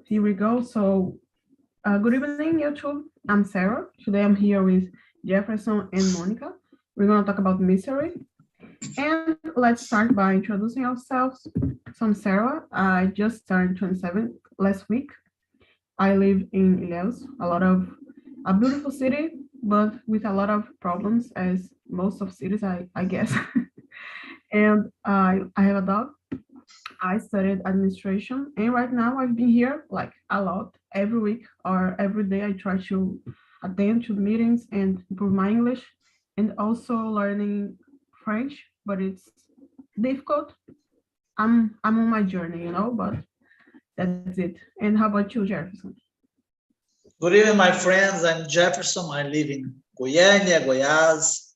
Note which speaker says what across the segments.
Speaker 1: here we go. So, good evening, YouTube. I'm Sarah. Today I'm here with Jefferson and Monica. We're going to talk about mystery. And let's start by introducing ourselves. So I'm Sarah. I just turned 27 last week. I live in Ilhéus, a beautiful city, but with a lot of problems, as most of cities, I guess. And I have a dog. I studied administration, and right now I've been here like a lot. Every week or every day, I try to attend to meetings and improve my English, and also learning French. But it's difficult. I'm on my journey, but that's it. And how about you, Jefferson?
Speaker 2: Good evening, my friends. I'm Jefferson. I live in Goiânia, Goiás,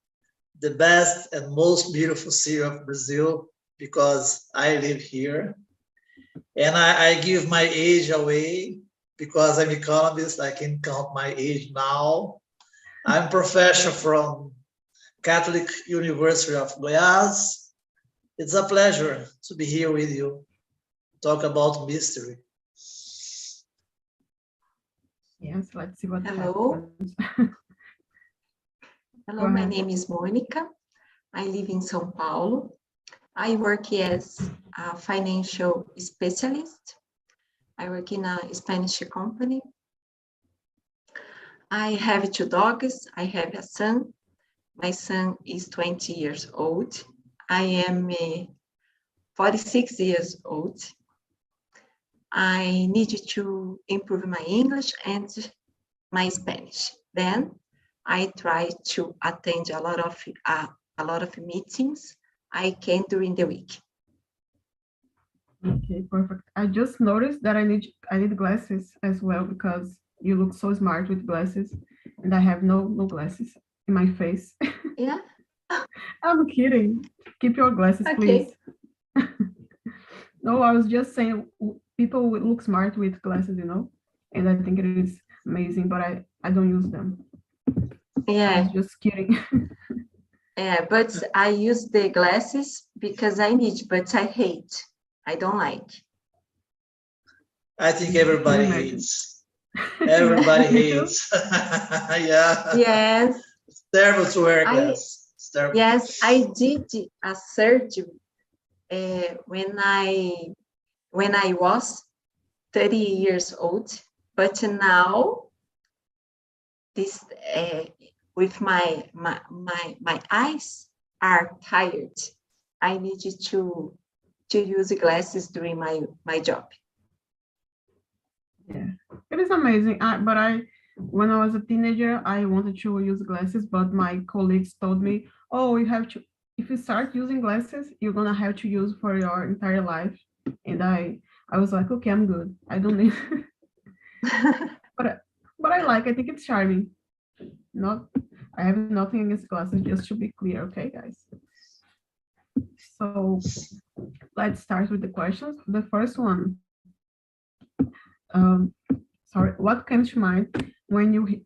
Speaker 2: the best and most beautiful city of Brazil, because I live here. And I give my age away because I'm economist. I can count my age now. I'm professor from Catholic University of Goiás. It's a pleasure to be here with you, talk about mystery.
Speaker 1: Yes, let's see what
Speaker 3: Hello.
Speaker 1: happens.
Speaker 3: Hello, my name is Monica. I live in São Paulo. I work as a financial specialist. I work in a Spanish company. I have 2 dogs. I have a son. My son is 20 years old. I am 46 years old. I need to improve my English and my Spanish. Then I try to attend a lot of meetings I can during the week.
Speaker 1: Okay, perfect. I just noticed that I need glasses as well because you look so smart with glasses, and I have no glasses in my face.
Speaker 3: Yeah.
Speaker 1: I'm kidding. Keep your glasses,
Speaker 3: Okay.
Speaker 1: please. No, I was just saying people look smart with glasses, and I think it is amazing, but I don't use them. I
Speaker 3: Yeah.
Speaker 1: was just kidding.
Speaker 3: Yeah, but I use the glasses because I need, but I hate. I don't like.
Speaker 2: I think everybody
Speaker 1: Imagine.
Speaker 2: hates. Everybody
Speaker 1: Yeah, me too.
Speaker 2: hates. Yeah.
Speaker 3: Yes.
Speaker 2: It's terrible to wear glasses. It's terrible.
Speaker 3: Yes, I did a surgery when I was 30 years old, but now this with my eyes are tired. I need to use glasses during my job.
Speaker 1: Yeah, it is amazing. When I was a teenager, I wanted to use glasses, but my colleagues told me, "Oh, if you start using glasses, you're gonna have to use for your entire life." And I was like, "Okay, I'm good. I don't need." But I think it's charming. I have nothing against glasses, just to be clear, okay, guys? So let's start with the questions. The first one. What comes to mind when you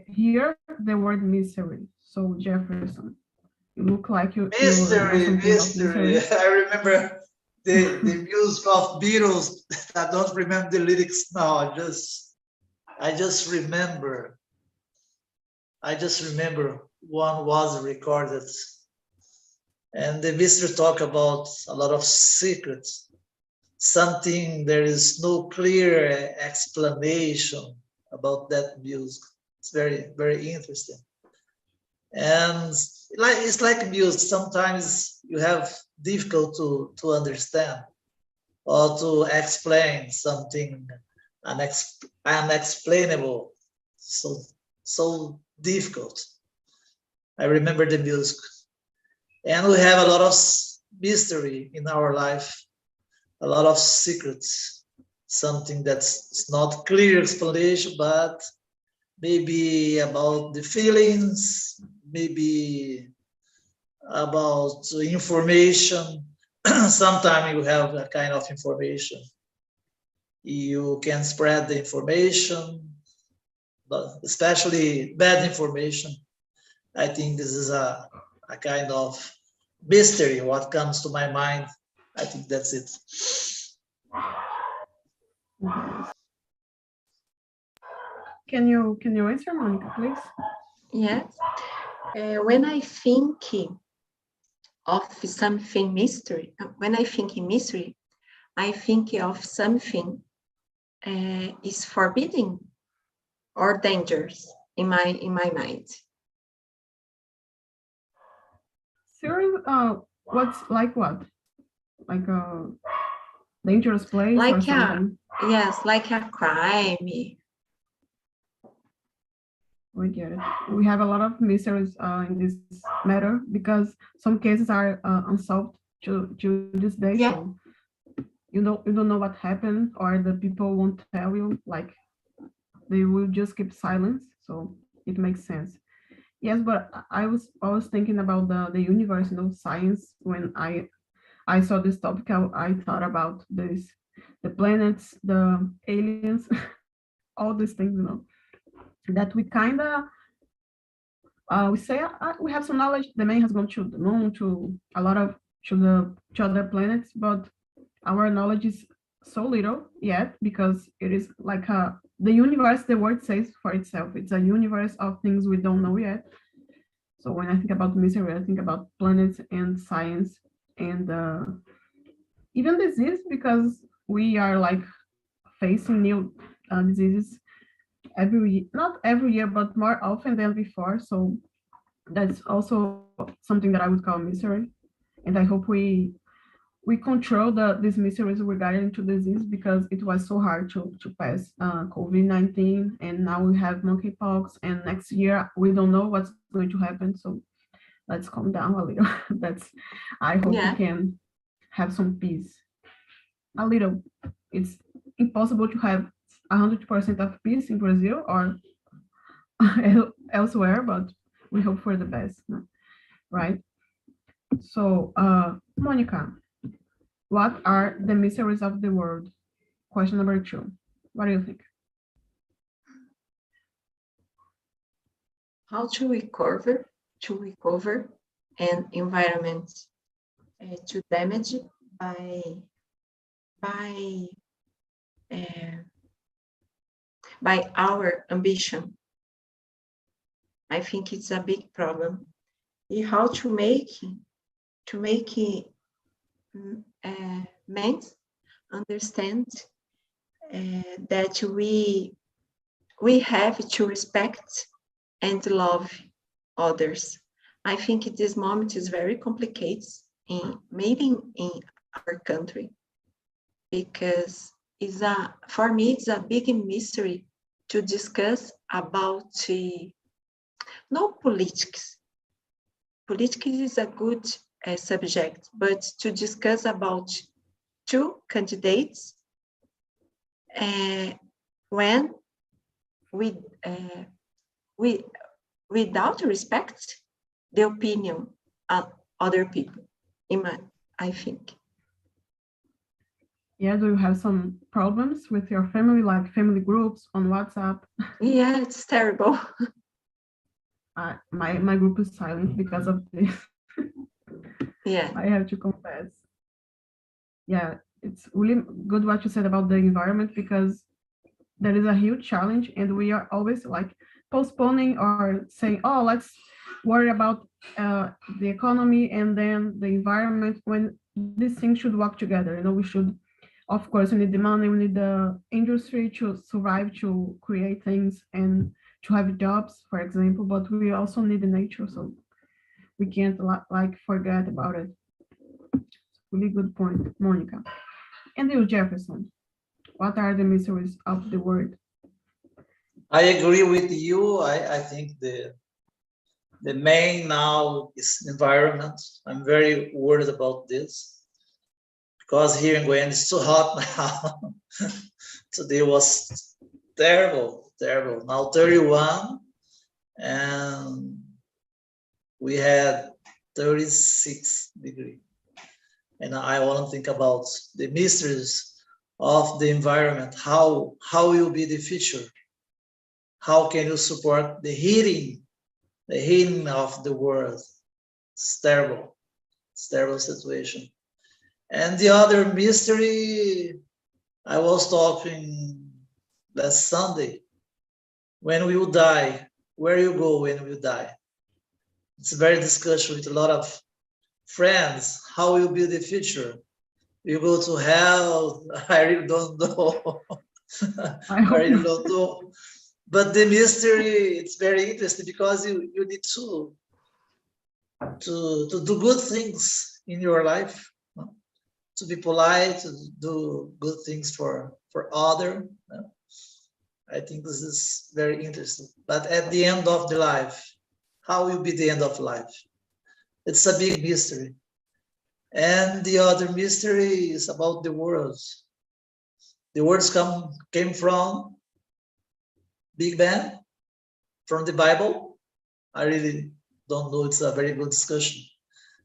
Speaker 1: hear the word mystery? So Jefferson, you look like you know something about
Speaker 2: Mystery. I remember the music of Beatles. I don't remember the lyrics now. I just remember one was recorded, and the mystery talk about a lot of secrets. Something there is no clear explanation about that music. It's very, very interesting. And it's like music. Sometimes you have difficult to understand or to explain something unexplainable. So difficult. I remember the music. And we have a lot of mystery in our life. A lot of secrets, something that's not clear explanation, but maybe about the feelings, maybe about information. Sometimes you have a kind of information. You can spread the information, but especially bad information. I think this is a kind of mystery, what comes to my mind. I think that's it.
Speaker 1: Can you answer, Monica, please?
Speaker 3: Yes. When I think of something mystery, when I think in mystery, I think of something is forbidden or dangerous in my mind.
Speaker 1: Serious? What's like what? Like a dangerous place or
Speaker 3: Like
Speaker 1: something?
Speaker 3: yes, like a crime.
Speaker 1: We get it. We have a lot of mysteries in this matter because some cases are unsolved to this day.
Speaker 3: Yeah.
Speaker 1: So you don't know what happened, or the people won't tell you. Like they will just keep silence. So it makes sense. Yes, but I was thinking about the universe, science. When I saw this topic, I thought about this, the planets, the aliens, all these things, that we kind of we say we have some knowledge. The man has gone to the moon, to a lot of to other planets, but our knowledge is so little yet because it is like the universe. The word says for itself, it's a universe of things we don't know yet. So when I think about mystery, I think about planets and science and even disease, because we are like facing new diseases not every year, but more often than before. So that's also something that I would call mystery. And I hope we control these mysteries regarding to disease, because it was so hard to pass COVID-19, and now we have monkeypox, and next year we don't know what's going to happen. So let's calm down a little. I hope we can have some peace. A little. It's impossible to have 100% of peace in Brazil or elsewhere, but we hope for the best, right? So, Monica, what are the mysteries of the world? Question number 2. What do you think?
Speaker 3: How to recover an environment to damage by our ambition. I think it's a big problem. And how to make men understand that we have to respect and love others. I think this moment is very complicated maybe in our country, because for me it's a big mystery to discuss about no politics. Politics is a good subject, but to discuss about two candidates when we without respect the opinion of other people, I think.
Speaker 1: Yeah, do you have some problems with your family, like family groups on WhatsApp?
Speaker 3: Yeah, it's terrible.
Speaker 1: My group is silent because of this.
Speaker 3: Yeah.
Speaker 1: I have to confess. Yeah, it's really good what you said about the environment, because there is a huge challenge and we are always like postponing or saying, oh, let's worry about the economy and then the environment, when these things should work together. We should, of course, we need the money, we need the industry to survive, to create things and to have jobs, for example, but we also need the nature, so we can't like forget about it. Really good point, Monica. And you, Jefferson, what are the mysteries of the world?
Speaker 2: I agree with you. I think the main now is environment. I'm very worried about this because here in Guyana it's too hot now. Today was terrible. Now 31, and we had 36 degrees. And I want to think about the mysteries of the environment. How will be the future? How can you support the heating of the world? It's terrible situation. And the other mystery, I was talking last Sunday when we will die, where you go when you die. It's a very discussion with a lot of friends. How will be the future? You go to hell? I really don't know.
Speaker 1: I hope
Speaker 2: really
Speaker 1: not.
Speaker 2: don't know. But the mystery, it's very interesting because you need to do good things in your life, no? To be polite, to do good things for other. No? I think this is very interesting. But at the end of the life, how will be the end of life? It's a big mystery. And the other mystery is about the words. The words came from Big Bang, from the Bible. I really don't know. It's a very good discussion.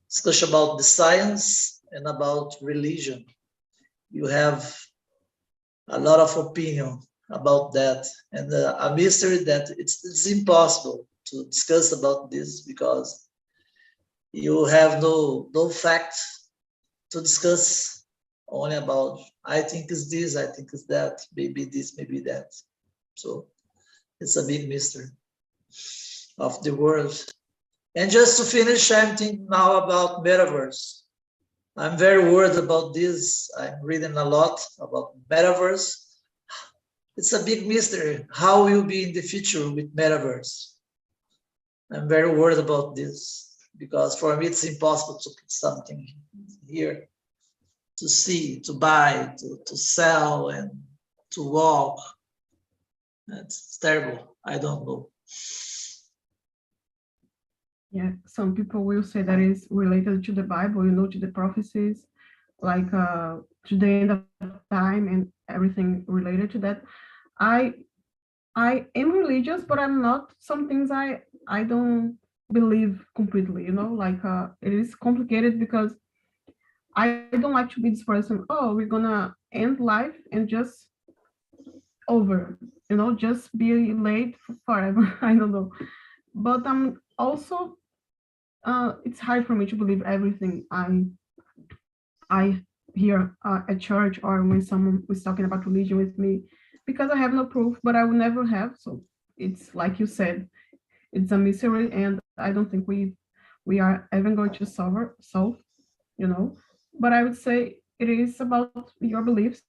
Speaker 2: Discussion about the science and about religion. You have a lot of opinion about that, and a mystery that it's impossible to discuss about this because you have no fact to discuss, only about I think it's this, I think it's that, maybe this, maybe that. So it's a big mystery of the world. And just to finish, I'm thinking now about metaverse. I'm very worried about this. I'm reading a lot about metaverse. It's a big mystery. How will be in the future with metaverse? I'm very worried about this because for me it's impossible to put something here, to see, to buy, to sell, and to walk. It's terrible. I don't know.
Speaker 1: Yeah, some people will say that is related to the Bible, to the prophecies, like to the end of time and everything related to that. I am religious, but I'm not. Some things I don't believe completely, like it is complicated because I don't like to be this person, oh, we're gonna end life and just over, just be late forever. I don't know. But I'm also it's hard for me to believe everything I hear at church or when someone was talking about religion with me, because I have no proof, but I will never have. So it's like you said, it's a mystery, and I don't think we are even going to solve. But I would say it is about your beliefs,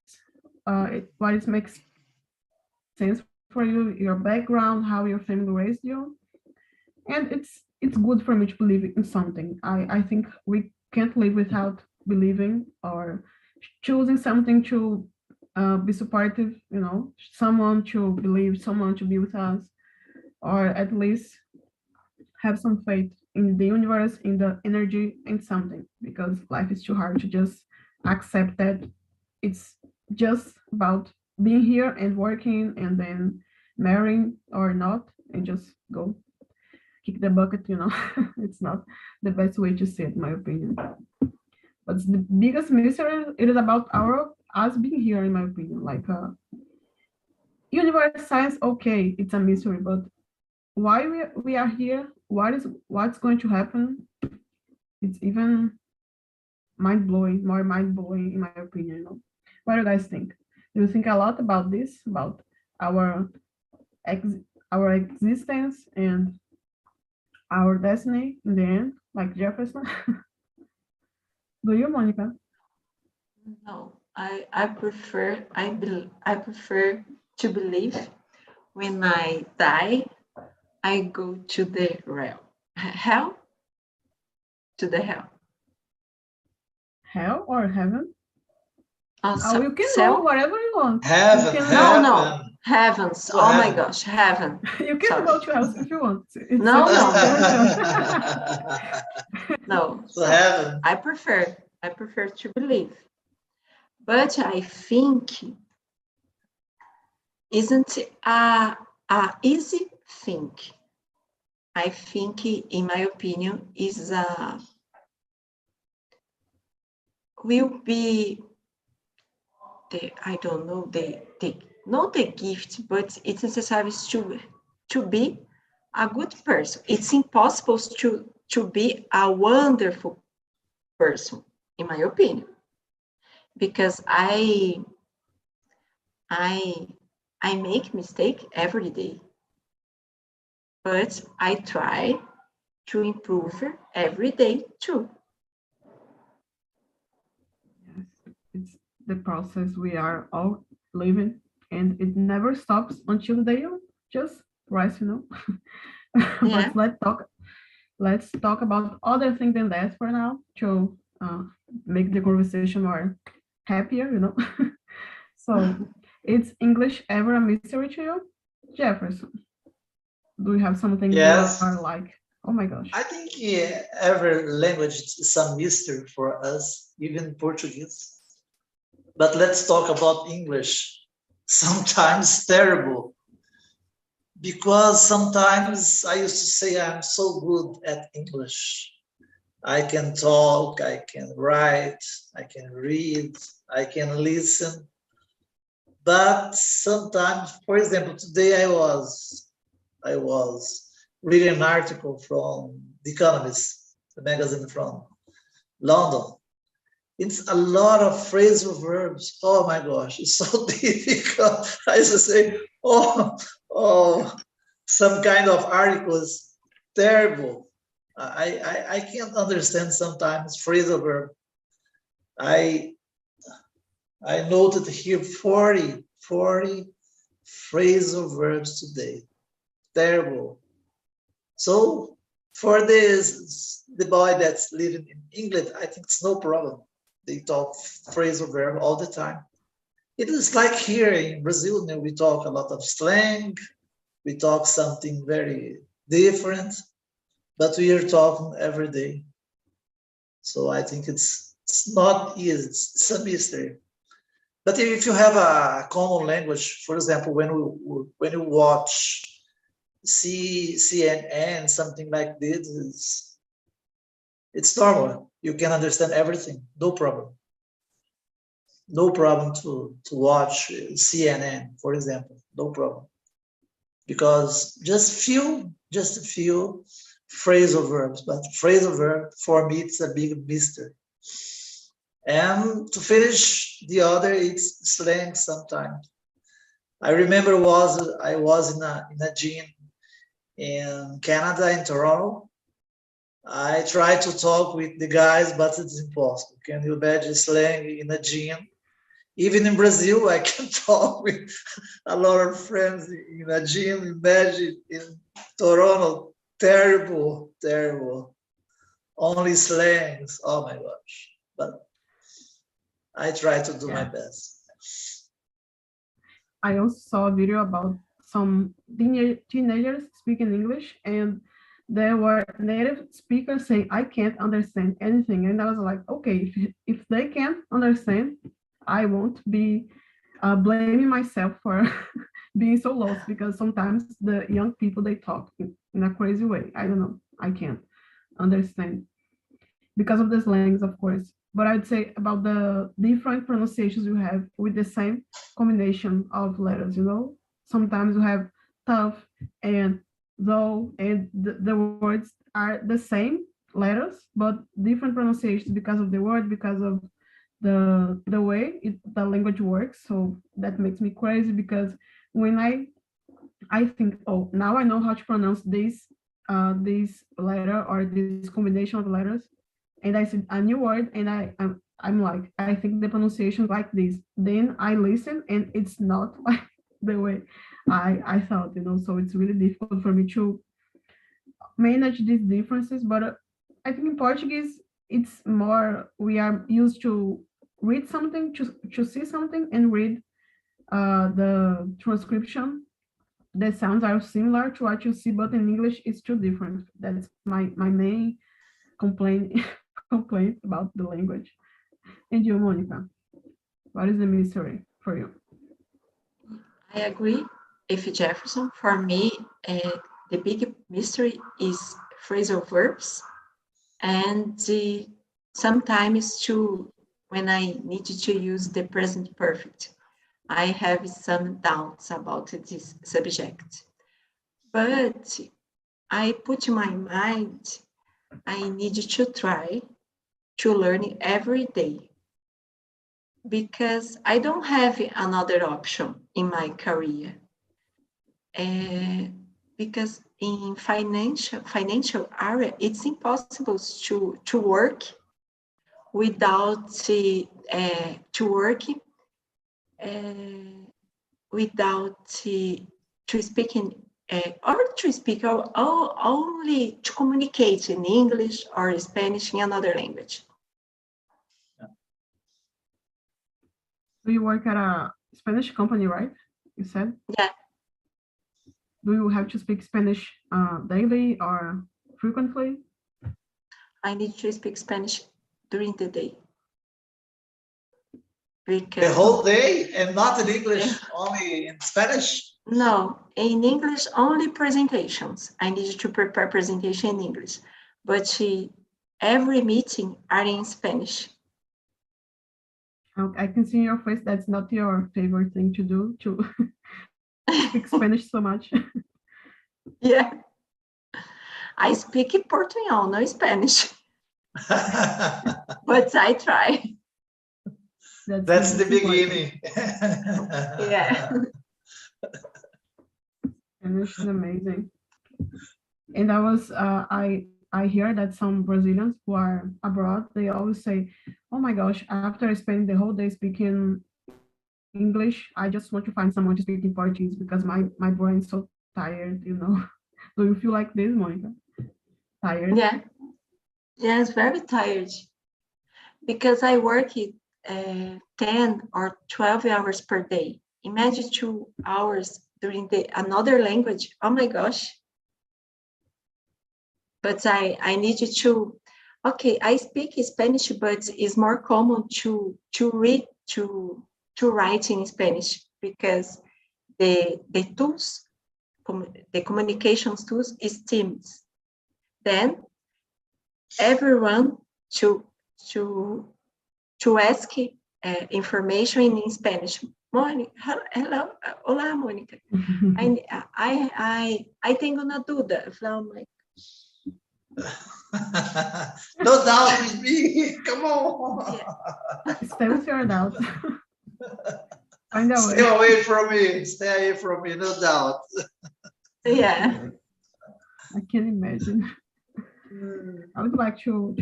Speaker 1: what it makes sense for you, your background, how your family raised you, and it's good for me to believe in something. I think we can't live without believing or choosing something to be supportive, someone to believe, someone to be with us, or at least have some faith in the universe, in the energy, in something, because life is too hard to just accept that it's just about being here and working and then marrying or not and just go kick the bucket. It's not the best way to see it, in my opinion. But the biggest mystery, it is about us being here, in my opinion. Like universe, science, okay, it's a mystery, but why we are here, what's going to happen, it's even more mind-blowing, in my opinion. What do you guys think? Do you think a lot about this, about our our existence and our destiny in the end, like Jefferson? Do you, Monica?
Speaker 3: No, I prefer to believe when I die, I go to the hell, to the hell.
Speaker 1: Hell or heaven?
Speaker 3: Also,
Speaker 1: You can go whatever you want.
Speaker 2: Heaven,
Speaker 1: you can,
Speaker 2: heaven.
Speaker 3: No, heavens.
Speaker 2: So
Speaker 3: oh
Speaker 2: heaven.
Speaker 3: My gosh, heaven.
Speaker 1: You can
Speaker 3: Sorry.
Speaker 1: go to hell if you want. It's
Speaker 3: No. No.
Speaker 2: So heaven.
Speaker 3: I prefer to believe, but I think isn't a easy thing. I think, in my opinion, is will be I don't know not the gift, but it's necessary to be a good person. It's impossible to be a wonderful person, in my opinion, because I make mistake every day. but I try to improve every day too.
Speaker 1: Yes, it's the process we are all living, and it never stops until they just rest,
Speaker 3: Yeah.
Speaker 1: But let's talk about other things than that for now to make the conversation more happier. So, it's English ever a mystery to you, Jefferson? Do you have something you
Speaker 2: Yes,
Speaker 1: are like, oh my gosh?
Speaker 2: I think every language is some mystery for us, even Portuguese. But let's talk about English. Sometimes terrible, because sometimes I used to say I'm so good at English. I can talk, I can write, I can read, I can listen. But sometimes, for example, today I was reading an article from The Economist, the magazine from London. It's a lot of phrasal verbs. Oh my gosh, it's so difficult. I used to say, oh, some kind of articles, terrible. I can't understand sometimes phrasal verb. I I noted here 40 phrasal verbs today. Terrible. So for this, the boy that's living in England, I think it's no problem. They talk phrasal verb all the time. It is like here in Brazil, we talk a lot of slang. We talk something very different, but we are talking every day. So I think it's not easy. It's a mystery. But if you have a common language, for example, when you watch CNN, something like this, it's normal. You can understand everything, no problem. No problem to watch CNN, for example, no problem. Because just a few phrasal verbs, but phrasal verb for me it's a big mystery. And to finish the other, it's slang sometimes. I remember I was in a gym in Canada, in Toronto. I tried to talk with the guys, but it's impossible. Can you imagine slang in a gym? Even in Brazil, I can talk with a lot of friends in a gym. Imagine in Toronto, terrible, terrible. Only slangs. Oh my gosh. But I try to do my
Speaker 1: Yeah.
Speaker 2: best.
Speaker 1: I also saw a video about some teenagers speaking English, and there were native speakers saying, I can't understand anything. And I was like, okay, if they can't understand, I won't be blaming myself for being so lost, because sometimes the young people, they talk in a crazy way. I don't know. I can't understand because of the slangs, of course. But I'd say about the different pronunciations you have with the same combination of letters. Sometimes you have tough and though, and the words are the same letters, but different pronunciations because of the word, because of the way the language works. So that makes me crazy, because when I think, oh, now I know how to pronounce this letter or this combination of letters, and I see a new word, and I'm like, I think the pronunciation is like this. Then I listen, and it's not like the way I thought. So it's really difficult for me to manage these differences. But I think in Portuguese, it's more, we are used to read something, to see something, and read the transcription. The sounds are similar to what you see, but in English, it's too different. That's my main complaint about the language. And you, Monica, what is the mystery for you?
Speaker 3: I agree with Jefferson. For me, the big mystery is phrasal verbs, and sometimes when I need to use the present perfect, I have some doubts about this subject. But I put in my mind, I need to try to learn every day, because I don't have another option in my career. because in financial area, it's impossible to work without without to speak in or only to communicate in English or Spanish in another language.
Speaker 1: You work at a Spanish company, right? You said?
Speaker 3: Yeah.
Speaker 1: Do you have to speak Spanish daily or frequently?
Speaker 3: I need to speak Spanish during the day.
Speaker 2: The whole day and not in English, only in Spanish?
Speaker 3: No, in English, only presentations. I need to prepare presentation in English, but every meeting are in Spanish.
Speaker 1: I can see in your face that's not your favorite thing to do, to speak Spanish so much.
Speaker 3: Yeah. I speak Portuguese, no Spanish. But I try.
Speaker 2: That's the beginning.
Speaker 3: Yeah.
Speaker 1: Spanish is amazing. And I hear that some Brazilians who are abroad, they always say, oh my gosh, after spending the whole day speaking English, I just want to find someone to speak in Portuguese because my brain is so tired, you know. Do you feel like this, Monica? Tired?
Speaker 3: Yeah. Yes, very tired. Because I work 10 or 12 hours per day. Imagine 2 hours during another language. Oh my gosh. But I need to, okay, I speak Spanish, but it's more common to read, to write in Spanish because the tools, the communications tools is Teams. Then everyone to ask information in Spanish. Monica, hello, hola, Monica. I tengo una duda. I'm like,
Speaker 2: no doubt with me. Come on.
Speaker 1: Yeah. Stay with your doubt. Find a way.
Speaker 2: Stay away from me. Stay away from me. No doubt.
Speaker 3: Yeah.
Speaker 1: I can imagine. I would like to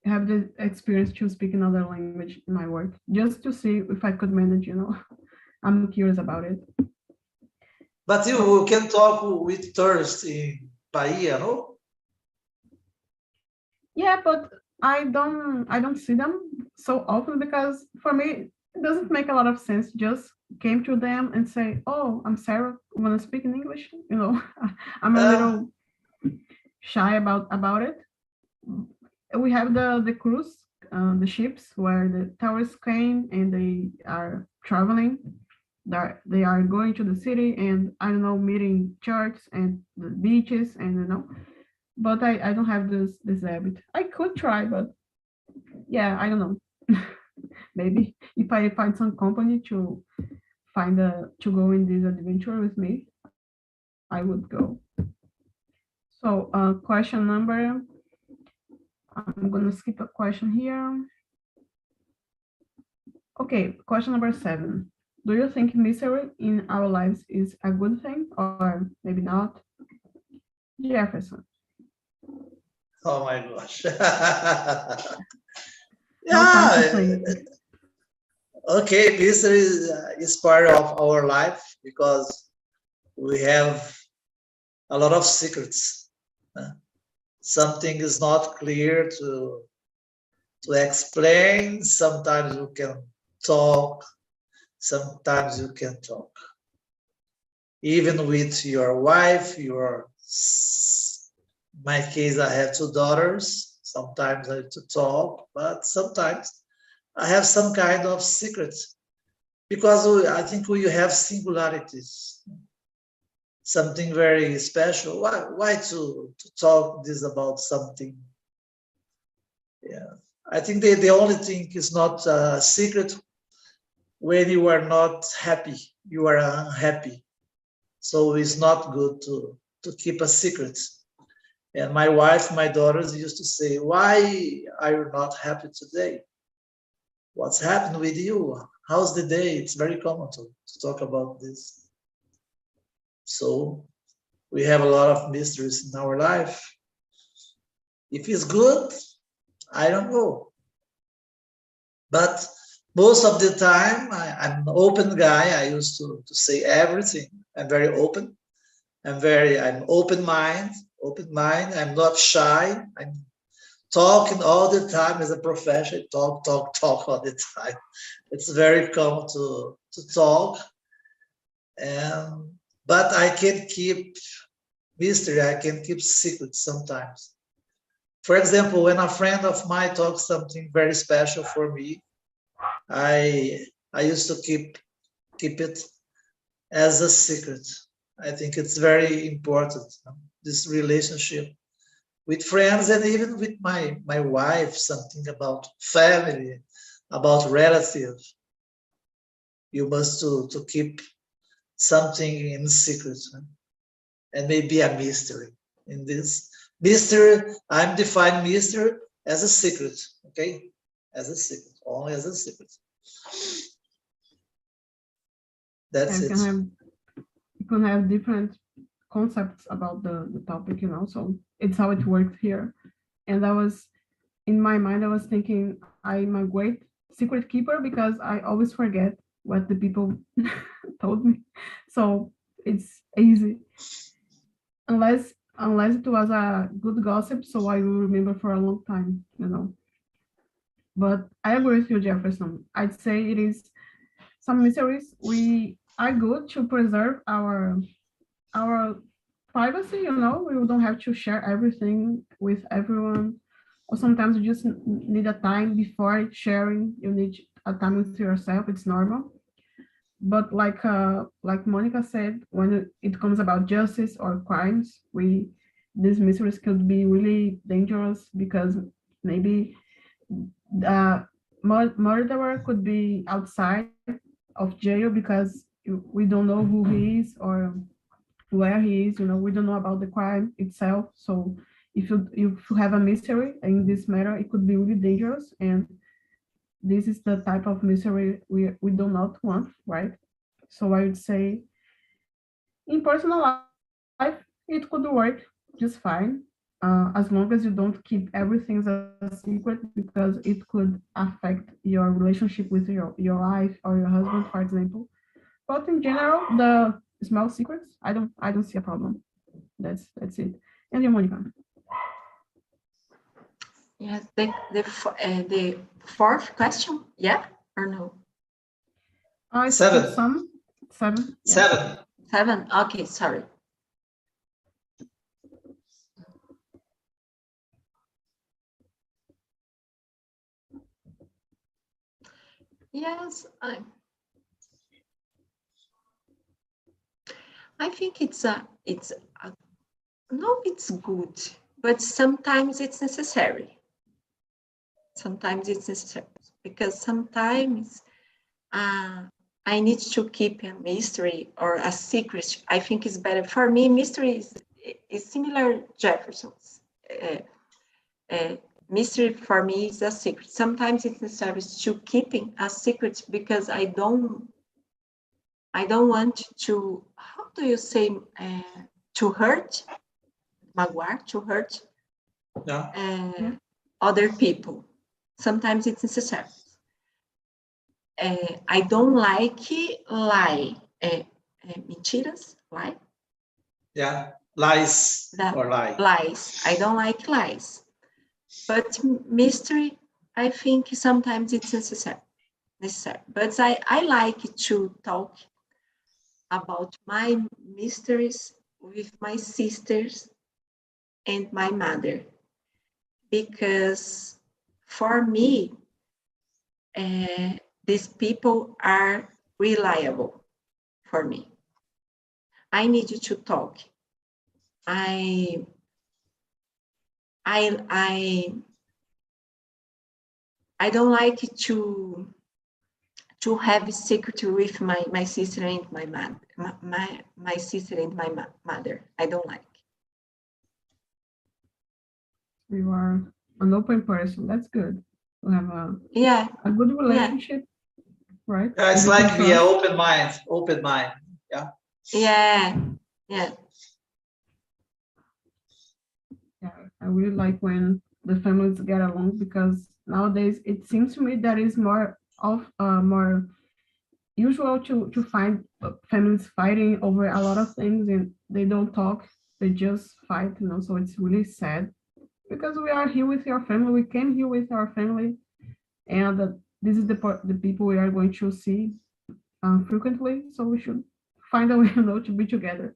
Speaker 1: have the experience to speak another language in my work, just to see if I could manage, you know. I'm curious about it.
Speaker 2: But you can talk with tourists in Bahia, no?
Speaker 1: Yeah, but I don't see them so often because for me it doesn't make a lot of sense. Just came to them and say, "Oh, I'm Sarah. Want to speak in English?" You know, I'm a little shy about it. We have the cruise, the ships where the tourists came and they are traveling. They are going to the city and I don't know, meeting churches and the beaches and you know. But I don't have this habit. I could try, but yeah, I don't know. Maybe if I find some company to to go in this adventure with me, I would go. So question number, I'm gonna skip a question here. Okay, question number 7. Do you think misery in our lives is a good thing or maybe not? Jefferson.
Speaker 2: Oh my gosh.
Speaker 1: No time to
Speaker 2: Yeah.
Speaker 1: think.
Speaker 2: Okay, misery is part of our life because we have a lot of secrets. Something is not clear to explain. Sometimes you can talk, sometimes you can talk. Even with your wife, my case, I have 2 daughters. Sometimes I have to talk, but sometimes I have some kind of secrets because I think we have singularities, something very special. Why to talk this about something? Yeah, I think the only thing is not a secret when you are not happy, you are unhappy. So it's not good to keep a secret. And my wife, my daughters used to say, why are you not happy today? What's happened with you? How's the day? It's very common to talk about this. So We have a lot of mysteries in our life. If it's good, I don't know. But most of the time, I'm an open guy. I used to say everything. I'm very open. I'm open mind. I'm not shy. I'm talking all the time as a profession. Talk all the time. It's very common to talk. But I can keep mystery. I can keep secrets sometimes. For example, when a friend of mine talks something very special for me, I used to keep it as a secret. I think it's very important, this relationship with friends and even with my wife, something about family, about relatives. You must to keep something in secret, and maybe a mystery. In this mystery, I'm defining mystery as a secret, okay? As a secret, only as a secret. That's it.
Speaker 1: You can have different concepts about the topic, so it's how it works here. And in my mind, I was thinking I'm a great secret keeper because I always forget what the people told me. So it's easy. Unless it was a good gossip, so I will remember for a long time, But I agree with you, Jefferson. I'd say it is some mysteries we are good to preserve our privacy, we don't have to share everything with everyone. Or sometimes you just need a time before sharing. You need a time with yourself. It's normal. But like Monica said, when it comes about justice or crimes, these mysteries could be really dangerous because maybe the murderer could be outside of jail because we don't know who he is or where he is. We don't know about the crime itself. So if you have a mystery in this matter, it could be really dangerous, and this is the type of mystery we do not want, right? So I would say in personal life, it could work just fine, as long as you don't keep everything a secret, because it could affect your relationship with your wife or your husband, for example. But in general, the small secrets, I don't see a problem. That's it. And you, Monica?
Speaker 3: Yes, the fourth question, yeah or no?
Speaker 2: Seven.
Speaker 1: Seven. Yeah.
Speaker 2: Seven.
Speaker 3: Seven. Okay, sorry. Yes, I think it's no, it's good, but sometimes it's necessary. Sometimes it's necessary because sometimes I need to keep a mystery or a secret. I think it's better for me. Mystery is similar Jefferson's. Mystery for me is a secret. Sometimes it's necessary to keeping a secret because I don't want to, how do you say, to hurt, magoar, to hurt other people. Sometimes it's necessary. I don't like lie. Mentiras, lie?
Speaker 2: Yeah, lies or lie.
Speaker 3: Lies. I don't like lies. But mystery, I think sometimes it's necessary. But I like to talk about my mysteries with my sisters and my mother, because for me, these people are reliable for me. I need to talk. I don't like to have a secret with my sister and my mother. My sister and my mother. I don't like.
Speaker 1: You are an open person. That's good. We have a good relationship, right?
Speaker 2: Yeah, it's like we are open mind. Yeah.
Speaker 3: Yeah.
Speaker 1: I really like when the families get along, because nowadays it seems to me that is more usual to find families fighting over a lot of things, and they don't talk, they just fight, so it's really sad, because we are here with your family, we came here with our family, and this is the people we are going to see frequently, so we should find a way, to be together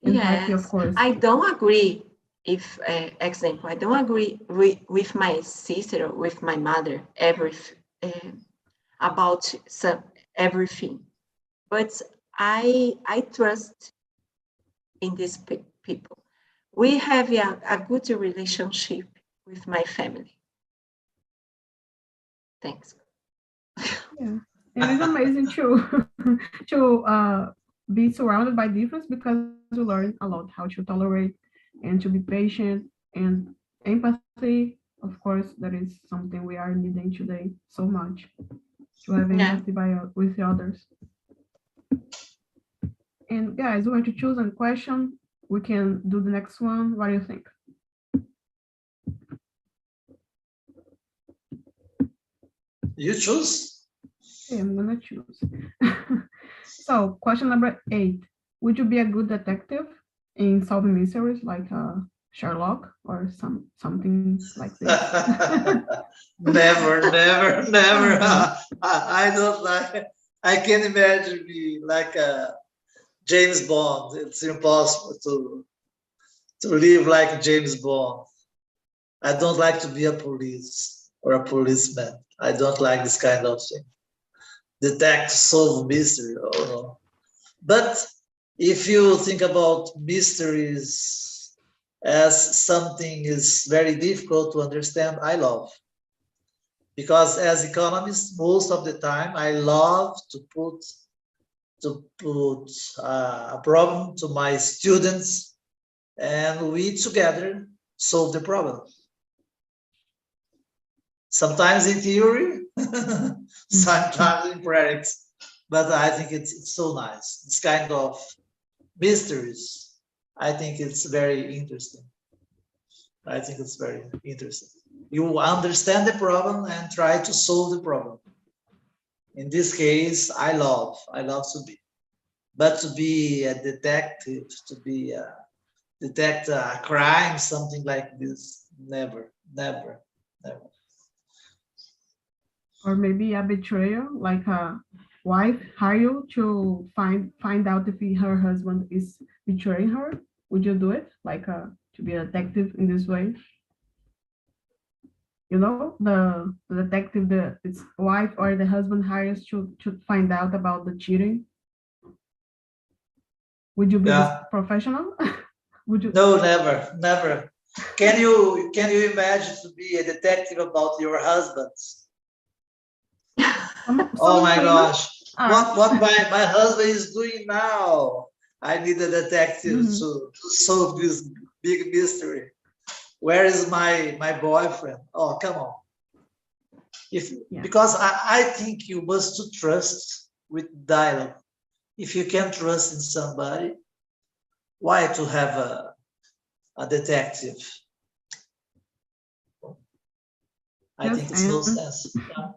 Speaker 1: and happy, of
Speaker 3: Yes,
Speaker 1: course.
Speaker 3: I don't agree. If example, I don't agree with my sister or with my mother about everything, but I trust in these people. We have a good relationship with my family. Thanks.
Speaker 1: Yeah, and it's amazing to to be surrounded by difference, because we learn a lot how to tolerate and to be patient, and empathy. Of course, that is something we are needing today so much, to have
Speaker 3: Yeah.
Speaker 1: empathy with others. And guys, we want to choose a question. We can do the next one. What do you think?
Speaker 2: You choose?
Speaker 1: Okay, I'm gonna choose. So, question number 8. Would you be a good detective in solving mysteries like Sherlock or something like this?
Speaker 2: Never, never, never.
Speaker 1: Okay.
Speaker 2: I don't like. I can imagine me like a James Bond. It's impossible to live like James Bond. I don't like to be a police or a policeman. I don't like this kind of thing. Detect, solve mystery. Oh no. But if you think about mysteries as something is very difficult to understand, I love. Because as economists, most of the time, I love to put a problem to my students, and we together solve the problem. Sometimes in theory, sometimes in practice, but I think it's so nice. This kind of mysteries, I think it's very interesting. I think it's very interesting. You understand the problem and try to solve the problem. In this case, I love to be. But to be a detective, to be detect a crime, something like this, never, never, never.
Speaker 1: Or maybe a betrayal, like a wife hire you to find out if her husband is betraying her. Would you do it, like to be a detective in this way? The detective, the its wife or the husband hires to find out about the cheating. Would you be this
Speaker 2: Yeah.
Speaker 1: professional? Would you?
Speaker 2: No, never, never. Can you imagine to be a detective about your husband? Oh
Speaker 1: Some
Speaker 2: my
Speaker 1: women
Speaker 2: gosh.
Speaker 1: are.
Speaker 2: What my husband is doing now? I need a detective
Speaker 1: Mhm.
Speaker 2: to solve this big mystery. Where is my boyfriend? Oh, come on. If
Speaker 1: Yeah.
Speaker 2: because I think you must to trust with dialogue. If you can trust in somebody, why to have a detective? I
Speaker 1: Just
Speaker 2: think it's no
Speaker 1: end,
Speaker 2: sense. Yeah.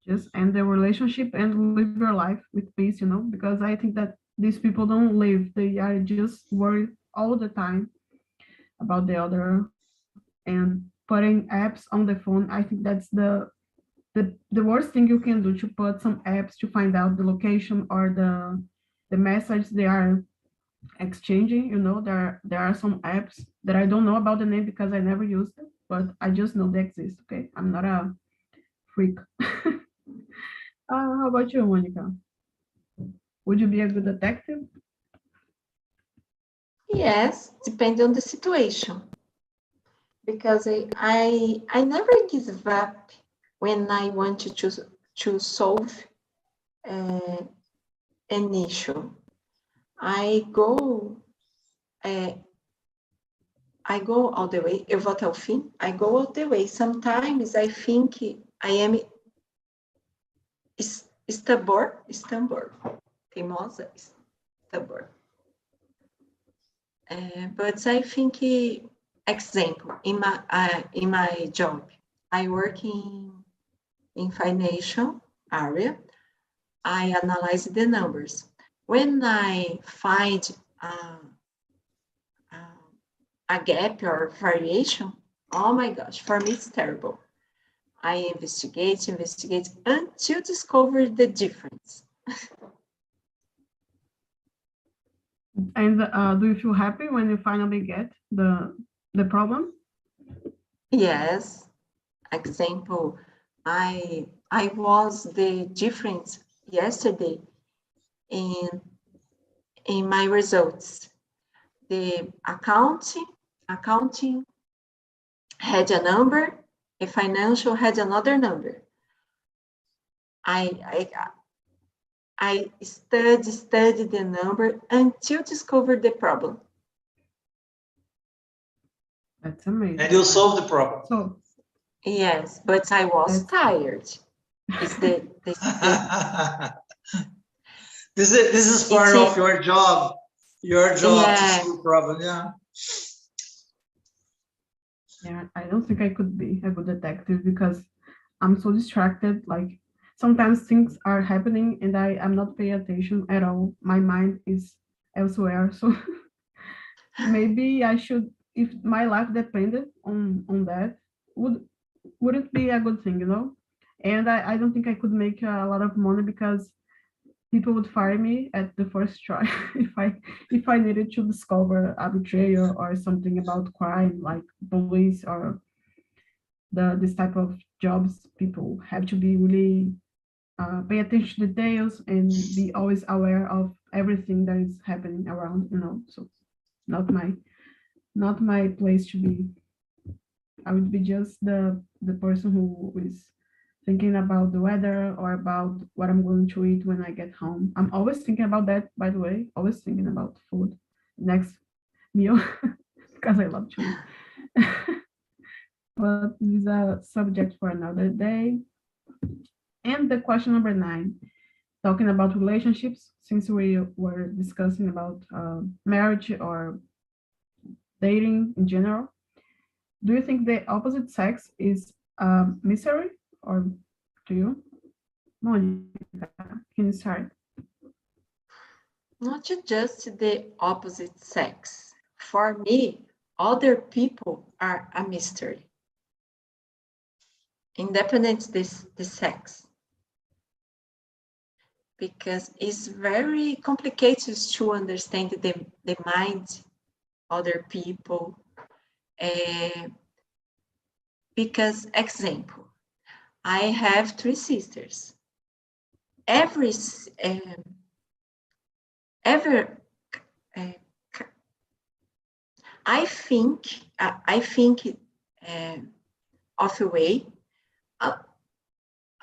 Speaker 1: just end the relationship and live your life with peace. Because I think that these people don't live; they are just worried all the time about the other, and putting apps on the phone. I think that's the worst thing you can do, to put some apps to find out the location or the message they are exchanging. There are some apps that I don't know about the name because I never used them, but I just know they exist. Okay, I'm not a freak. How about you, Monica? Would you be a good detective?
Speaker 3: Yes, depending on the situation. Because I never give up when I want to solve uh, an issue. I go uh, I go all the way. Eu vou até o fim. I go all the way. Sometimes I think I am stubborn, teimosa, stubborn. But I think, example, in my job, I work in financial area. I analyze the numbers. When I find a gap or variation, oh my gosh, for me it's terrible. I investigate until discover the difference.
Speaker 1: And do you feel happy when you finally get the problem?
Speaker 3: Yes. Example, I was the difference yesterday in my results. The accounting had a number, a financial had another number. I studied the number until discover the problem.
Speaker 1: That's amazing.
Speaker 2: And you solve the problem.
Speaker 1: So
Speaker 3: yes, but I was tired. It's the
Speaker 2: this is part of your job. Your job to solve the problem, yeah.
Speaker 1: Yeah, I don't think I could be a good detective because I'm so distracted. Like sometimes things are happening and I'm not paying attention at all. My mind is elsewhere. So maybe I should, if my life depended on that, would it be a good thing, you know? And I don't think I could make a lot of money because people would fire me at the first try if I needed to discover a betrayal or something about crime, like police or this type of jobs. People have to be really pay attention to details and be always aware of everything that is happening around, you know. So not my place to be. I would be just the person who is thinking about the weather or about what I'm going to eat when I get home. I'm always thinking about that, by the way, always thinking about food, next meal, because I love to eat. But this is a subject for another day. And the question number 9, talking about relationships, since we were discussing about marriage or dating in general, do you think the opposite sex is misery, or do you? Monica, can you start?
Speaker 3: Not just the opposite sex. For me, other people are a mystery. Independent the sex. Because it's very complicated to understand the mind, other people. Because, example, I have 3 sisters. I think of a way.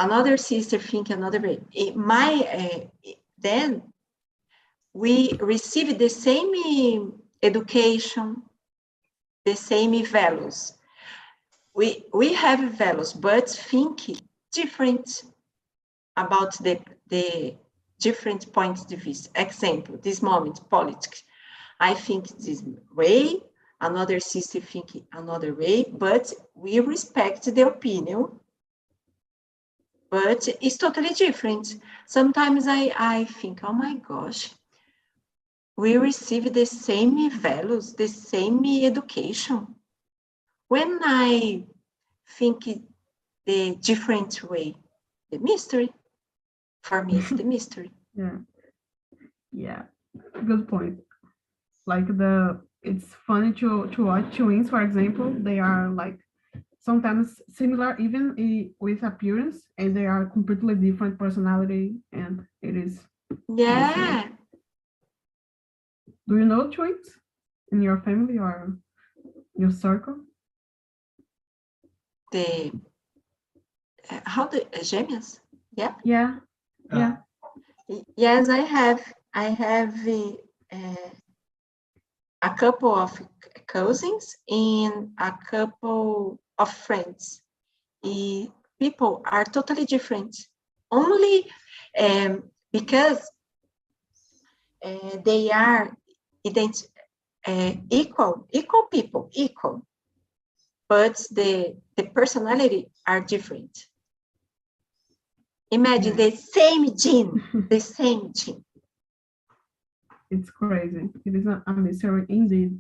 Speaker 3: Another sister think another way. Then we receive the same education, the same values. We have values, but think different about the different points of view. Example, this moment, politics. I think this way, another sister think another way, but we respect the opinion, but it's totally different. Sometimes I think, oh my gosh, we receive the same values, the same education. When I think the different way, the mystery, for me, it's the mystery.
Speaker 1: Yeah, good point. Like it's funny to watch twins, for example. They are like sometimes similar even with appearance, and they are completely different personality, and it is
Speaker 3: Yeah.
Speaker 1: Do you know twins in your family or your circle?
Speaker 3: How the gêmeas? Yeah.
Speaker 1: Yeah.
Speaker 3: Yes, I have a couple of cousins and a couple of friends. People are totally different, only because they are equal people, equal, but the personality are different. Imagine the same gene, the same gene.
Speaker 1: It's crazy. It is a mystery indeed.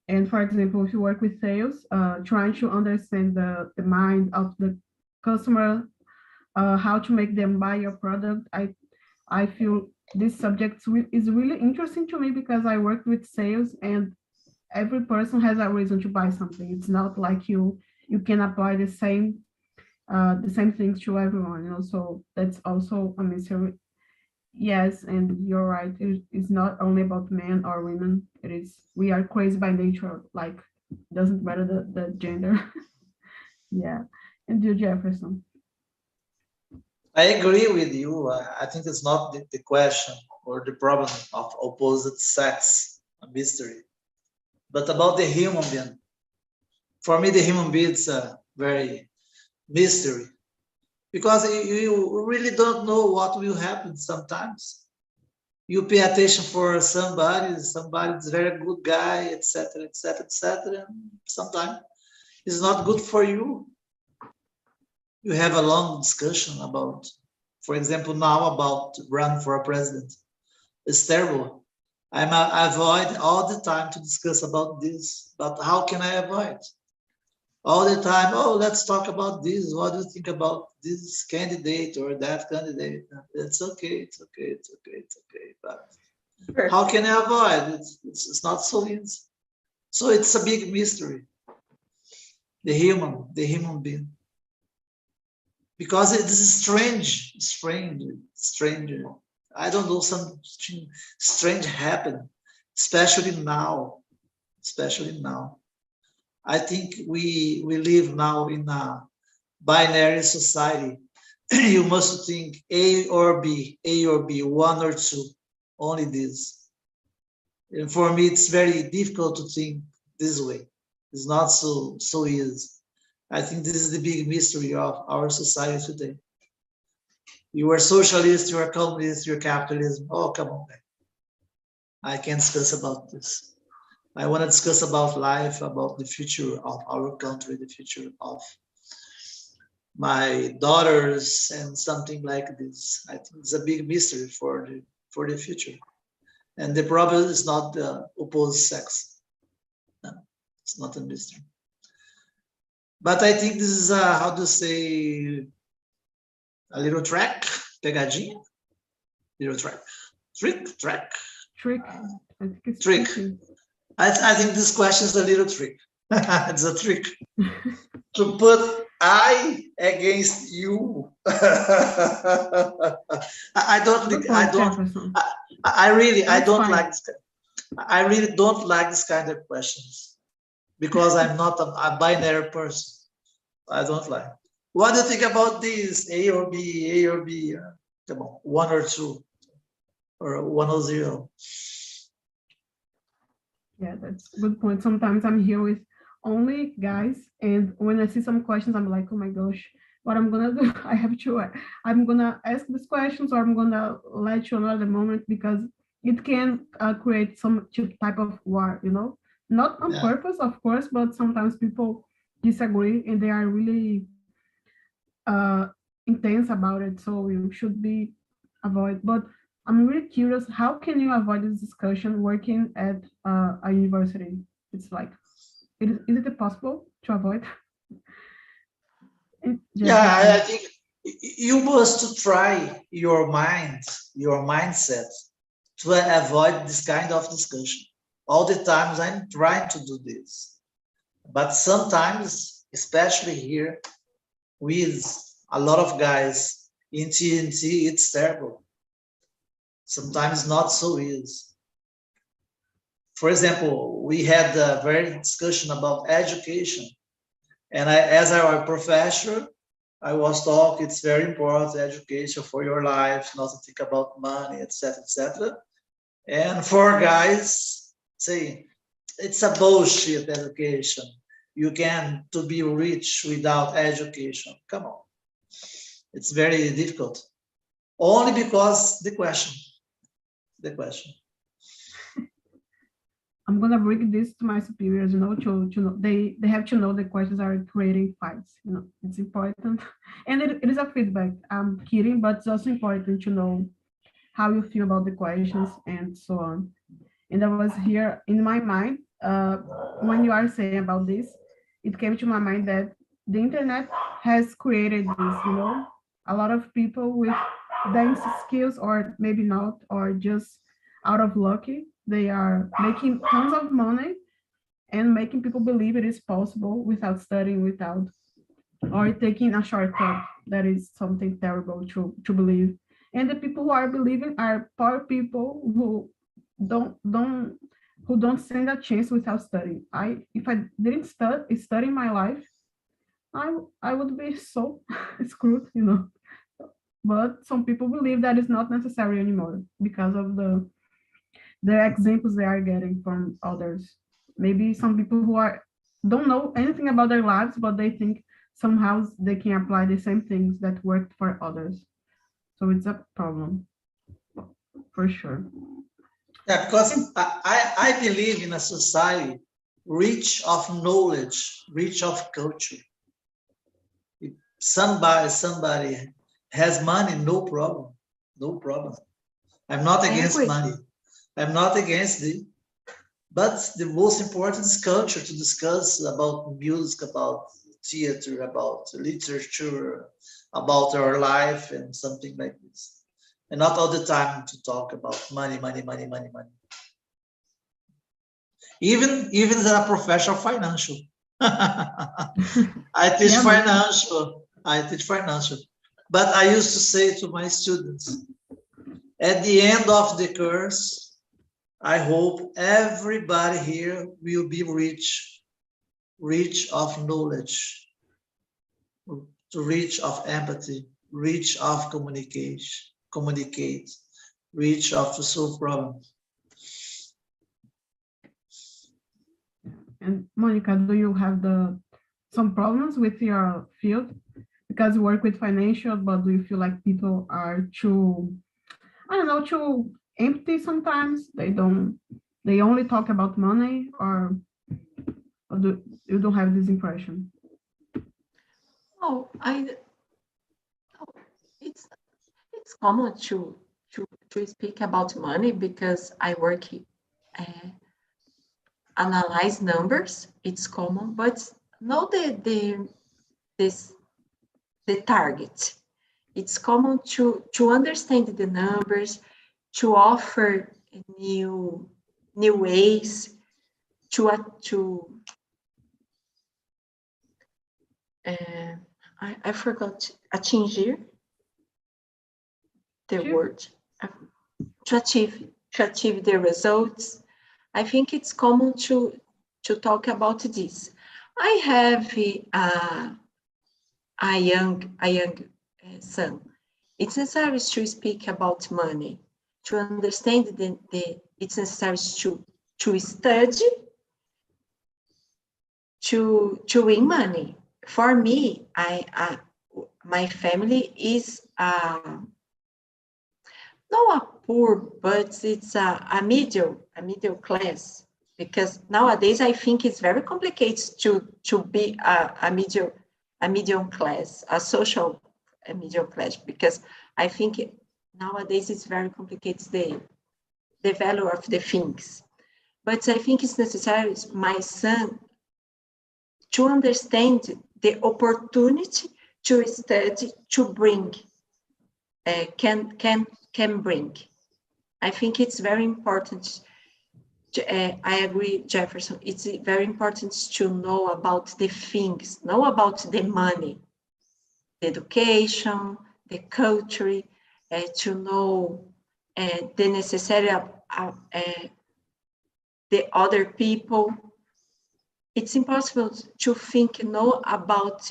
Speaker 1: And for example, if you work with sales, trying to understand the mind of the customer, how to make them buy your product, I feel this subject is really interesting to me because I work with sales and every person has a reason to buy something. It's not like you can apply the same things to everyone, you know, so that's also a mystery. Yes, and you're right. It's not only about men or women. It is, we are crazy by nature, like doesn't matter the gender. Yeah. And you, Jefferson.
Speaker 2: I agree with you. I think it's not the question or the problem of opposite sex, a mystery, but about the human being. For me, the human being is a very mystery because you really don't know what will happen sometimes. You pay attention for somebody's very good guy, etc., etc., etc. Sometimes it's not good for you. You have a long discussion about, for example, now about run for a president. It's terrible. I avoid all the time to discuss about this, but how can I avoid? All the time, oh, let's talk about this. What do you think about this candidate or that candidate? It's okay, it's okay, it's okay, it's okay. But perfect. How can I avoid it? It's not so easy. So it's a big mystery. The human being. Because it is strange. I don't know, something strange happened, especially now. I think we live now in a binary society. You must think A or B, one or two, only this. And for me, it's very difficult to think this way. It's not so easy. I think this is the big mystery of our society today. You are socialist, you are communist, you're capitalism. Oh, come on, man. I can't discuss about this. I want to discuss about life, about the future of our country, the future of my daughters, and something like this. I think it's a big mystery for the future. And the problem is not the opposite sex. No, it's not a mystery. But I think this is how to say, a little track, pegadinha, little track, trick.
Speaker 1: I think it's
Speaker 2: trick. I think this question is a little trick. It's a trick to put I against you. I really don't like this kind of questions because I'm not a binary person. I don't like. What do you think about this? A or B? Come on, 1 or 2, or 1 or 0.
Speaker 1: Yeah, that's a good point. Sometimes I'm here with only guys, and when I see some questions, I'm like, oh my gosh, what I'm gonna do? I'm gonna ask these questions, or I'm gonna let you another moment because it can create some type of war, you know, not on purpose, of course, but sometimes people disagree and they are really intense about it, so you should be avoid. But I'm really curious, how can you avoid this discussion working at a university? It's like, is it possible to avoid?
Speaker 2: I think you must try your mindset to avoid this kind of discussion. All the times I'm trying to do this, but sometimes, especially here with a lot of guys in TNT, it's terrible. Sometimes not so easy. For example, we had a very discussion about education. And as our professor, I was talking, it's very important, education for your life, not to think about money, etc., etc. And for guys, say, it's a bullshit education. You can to be rich without education. Come on. It's very difficult. Only because the question.
Speaker 1: I'm gonna bring this to my superiors, you know, to know they have to know the questions are creating fights, you know, it's important. And it is a feedback. I'm kidding, but it's also important to know how you feel about the questions and so on. And I was here in my mind, when you are saying about this, it came to my mind that the internet has created this, you know, a lot of people with dance skills, or maybe not, or just out of lucky, they are making tons of money and making people believe it is possible without studying, without, or taking a shortcut. That is something terrible to believe. And the people who are believing are poor people who don't who don't stand a chance without studying. If I didn't study in my life, I would be so screwed, you know. But some people believe that is not necessary anymore because of the examples they are getting from others. Maybe some people who are don't know anything about their lives, but they think somehow they can apply the same things that worked for others. So it's a problem for sure.
Speaker 2: Yeah, because I believe in a society rich of knowledge, rich of culture. If somebody has money, no problem, no problem. I'm not against money. I'm not against it. But the most important is culture, to discuss about music, about theater, about literature, about our life and something like this. And not all the time to talk about money, money, money, money, money. Even as a professional financial. I teach financial. But I used to say to my students, at the end of the course, I hope everybody here will be rich of knowledge, rich of empathy, rich of communicate, rich of to solve problems.
Speaker 1: And Monica, do you have some problems with your field? Because you work with financial, but do you feel like people are too, I don't know, too empty sometimes? They only talk about money, or do you don't have this impression?
Speaker 3: Oh, it's common to speak about money because I work analyze numbers. It's common, but not the target. It's common to understand the numbers, to offer new ways I forgot atingir the word, to achieve the results. I think it's common to talk about this. I have a young son. It's necessary to speak about money, to understand it's necessary to study, to win money. For me, my family is not a poor, but it's a middle class, because nowadays I think it's very complicated to be a medium class, a social middle class, because I think nowadays it's very complicated, the value of the things. But I think it's necessary my son to understand the opportunity to study, to bring, can bring. I think it's very important. I agree, Jefferson. It's very important to know about the things, know about the money, the education, the culture, to know the necessary the other people. It's impossible to think not about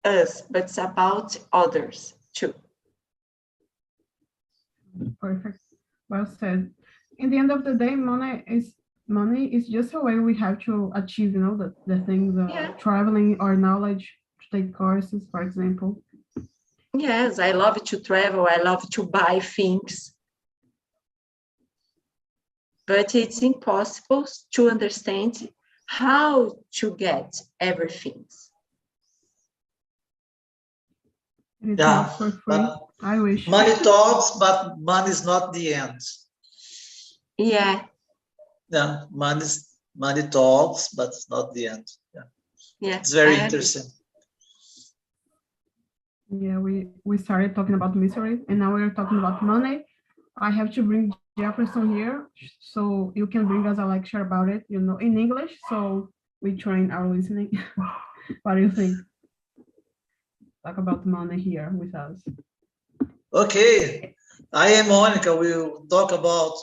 Speaker 3: us, but it's about others too.
Speaker 1: Perfect. Well said. In the end of the day, money is just a way we have to achieve, you know, the things, traveling or knowledge, to take courses, for example.
Speaker 3: Yes, I love to travel. I love to buy things. but it's impossible to understand how to get everything.
Speaker 1: And it's
Speaker 2: Yeah,
Speaker 1: not for free.
Speaker 2: but
Speaker 1: I wish.
Speaker 2: money talks, but money is not the end.
Speaker 3: Yeah,
Speaker 2: Yeah, money talks, but it's not the end. Yeah,
Speaker 3: yeah.
Speaker 2: it's very
Speaker 3: I agree.
Speaker 2: interesting.
Speaker 1: Yeah, we started talking about misery, and now we're talking about money. I have to bring Jefferson here, so you can bring us a lecture about it, you know, in English, so we train our listening. What do you think? Talk about money here with us.
Speaker 2: Okay, I am Monica. We'll talk about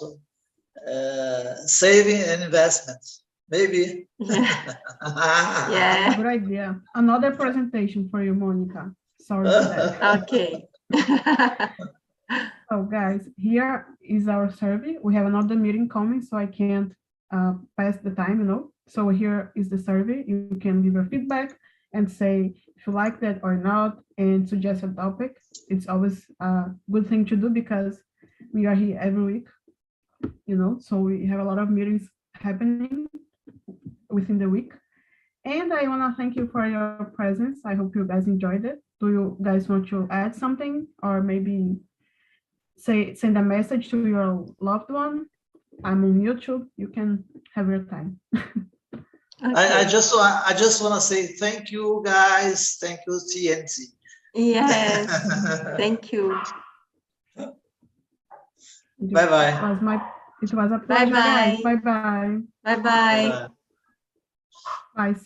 Speaker 2: saving and investment. Maybe.
Speaker 3: Yeah.
Speaker 1: Good
Speaker 3: Yeah.
Speaker 1: idea. Another presentation for you, Monica. Sorry for that.
Speaker 3: Okay.
Speaker 1: So guys, here is our survey. We have another meeting coming, so I can't pass the time, you know. So here is the survey. You can give your feedback and say if you like that or not, and suggest a topic. It's always a good thing to do because we are here every week, you know, so we have a lot of meetings happening within the week. And I want to thank you for your presence. I hope you guys enjoyed it. Do you guys want to add something, or maybe send a message to your loved one? I'm on YouTube. You can have your time.
Speaker 2: I just want to say thank you, guys. Thank you, TNT.
Speaker 3: Yes. Thank you.
Speaker 2: Bye-bye.
Speaker 1: It was a pleasure, guys.
Speaker 3: Bye-bye.
Speaker 1: Bye-bye.
Speaker 3: Bye-bye.
Speaker 2: Bye-bye.
Speaker 1: Bye.